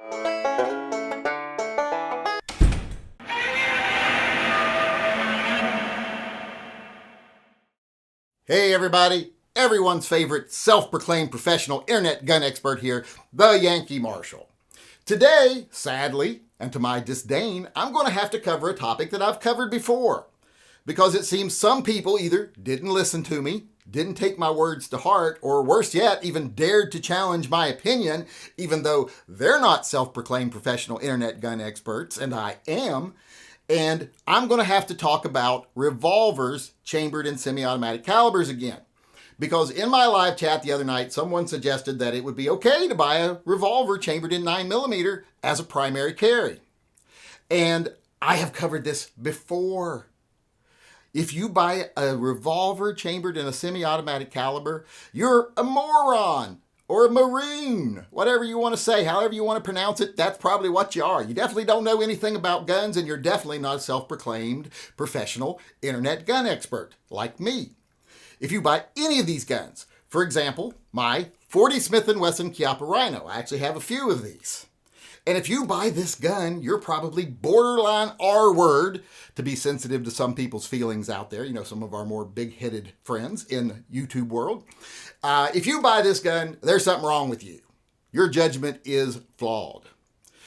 Hey everybody, everyone's favorite self-proclaimed professional internet gun expert here, the Yankee Marshal. Today, sadly, and to my disdain, I'm going to have to cover a topic that I've covered before. Because it seems some people either didn't listen to me, didn't take my words to heart, or worse yet, even dared to challenge my opinion, even though they're not self-proclaimed professional internet gun experts, and I am. And I'm going to have to talk about revolvers chambered in semi-automatic calibers again. Because in my live chat the other night, someone suggested that it would be okay to buy a revolver chambered in 9mm as a primary carry. And I have covered this before. If you buy a revolver chambered in a semi-automatic caliber, you're a moron. Or a maroon, whatever you want to say, however you want to pronounce it, that's probably what you are. You definitely don't know anything about guns, and you're definitely not a self-proclaimed professional internet gun expert like me. If you buy any of these guns, for example, my 40 Smith & Wesson Chiappa Rhino, I actually have a few of these. And if you buy this gun, you're probably borderline R-word, to be sensitive to some people's feelings out there, some of our more big-headed friends in YouTube world. If you buy this gun, there's something wrong with you. Your judgment is flawed.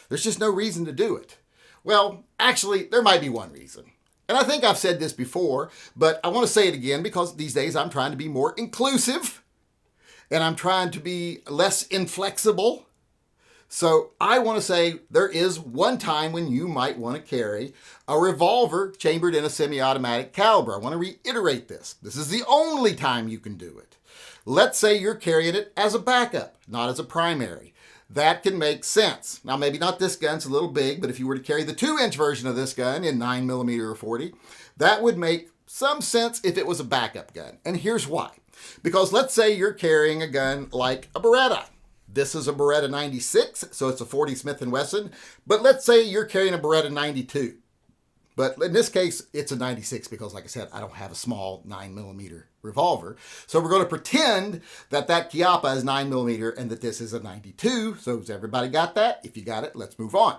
There's just no reason to do it. Well, actually, there might be one reason. And I think I've said this before, but I want to say it again because these days I'm trying to be more inclusive and I'm trying to be less inflexible. So I want to say there is one time when you might want to carry a revolver chambered in a semi-automatic caliber. I want to reiterate this. This is the only time you can do it. Let's say you're carrying it as a backup, not as a primary. That can make sense. Now, maybe not this gun, it's a little big, but if you were to carry the 2-inch version of this gun in 9mm or 40, that would make some sense if it was a backup gun. And here's why. Because let's say you're carrying a gun like a Beretta. This is a Beretta 96, so it's a 40 Smith & Wesson. But let's say you're carrying a Beretta 92. But in this case, it's a 96 because, like I said, I don't have a small 9mm revolver. So we're going to pretend that that Chiappa is 9mm and that this is a 92. So has everybody got that? If you got it, let's move on.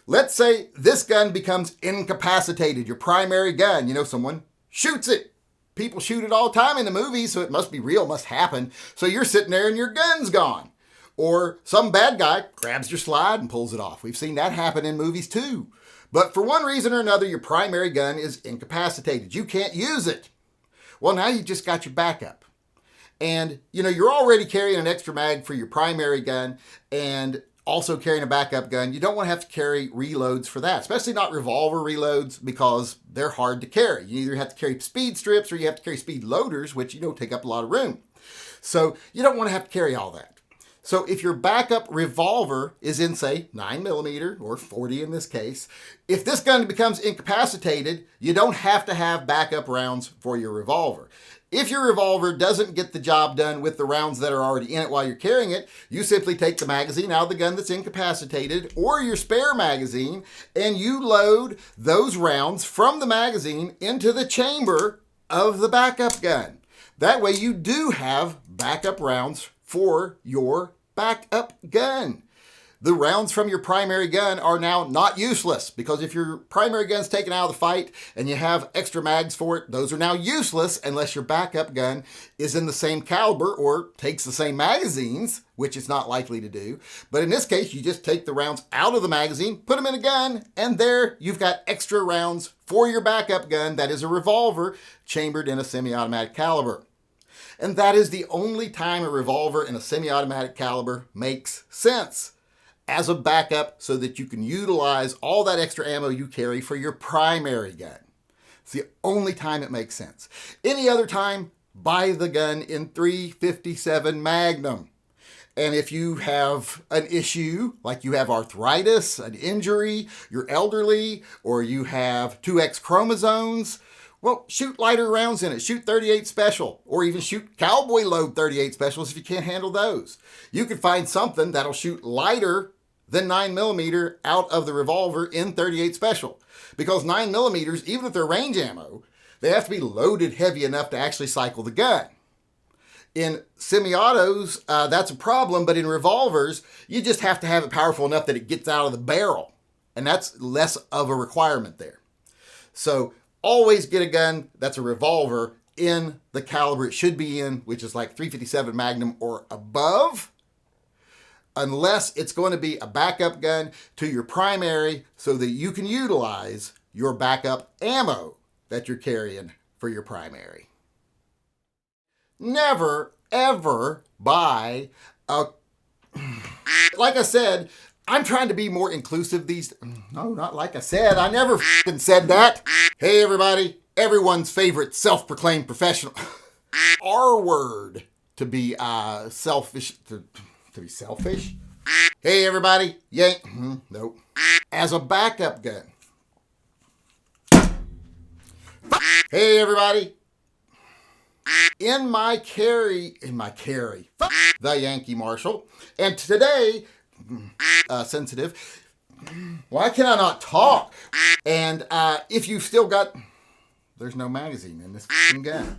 Let's say this gun becomes incapacitated, your primary gun. Someone shoots it. People shoot it all the time in the movies, so it must be real, must happen. So you're sitting there and your gun's gone. Or some bad guy grabs your slide and pulls it off. We've seen that happen in movies too. But for one reason or another, your primary gun is incapacitated. You can't use it. Well, now you've just got your backup. And, you're already carrying an extra mag for your primary gun and also carrying a backup gun. You don't want to have to carry reloads for that, especially not revolver reloads because they're hard to carry. You either have to carry speed strips or you have to carry speed loaders, which, take up a lot of room. So you don't want to have to carry all that. So if your backup revolver is in, say, 9mm or 40 in this case, if this gun becomes incapacitated, you don't have to have backup rounds for your revolver. If your revolver doesn't get the job done with the rounds that are already in it while you're carrying it, you simply take the magazine out of the gun that's incapacitated or your spare magazine, and you load those rounds from the magazine into the chamber of the backup gun. That way you do have backup rounds for your backup gun. The rounds from your primary gun are now not useless because if your primary gun's taken out of the fight and you have extra mags for it, those are now useless unless your backup gun is in the same caliber or takes the same magazines, which it's not likely to do. But in this case, you just take the rounds out of the magazine, put them in a gun, and there you've got extra rounds for your backup gun that is a revolver chambered in a semi-automatic caliber. And that is the only time a revolver in a semi-automatic caliber makes sense as a backup so that you can utilize all that extra ammo you carry for your primary gun. It's the only time it makes sense. Any other time, buy the gun in .357 Magnum. And if you have an issue, like you have arthritis, an injury, you're elderly, or you have 2X chromosomes, well, shoot lighter rounds in it. Shoot 38 special, or even shoot cowboy load 38 specials if you can't handle those. You can find something that'll shoot lighter than 9mm out of the revolver in 38 special. Because 9mm, even if they're range ammo, they have to be loaded heavy enough to actually cycle the gun. In semi-autos, that's a problem, but in revolvers, you just have to have it powerful enough that it gets out of the barrel. And that's less of a requirement there. So always get a gun that's a revolver in the caliber it should be in, which is like .357 Magnum or above, unless it's going to be a backup gun to your primary so that you can utilize your backup ammo that you're carrying for your primary. Never, ever buy a... Like I said, I'm trying to be more inclusive these... No, not like I said. I never said that. Hey, everybody. Everyone's favorite self-proclaimed professional. R word to be selfish. To be selfish? Hey, everybody. Yank. Nope. As a backup gun. Hey, everybody. In my carry, the Yankee Marshal. And today, sensitive, why can I not talk? And if you've still got, there's no magazine in this gun.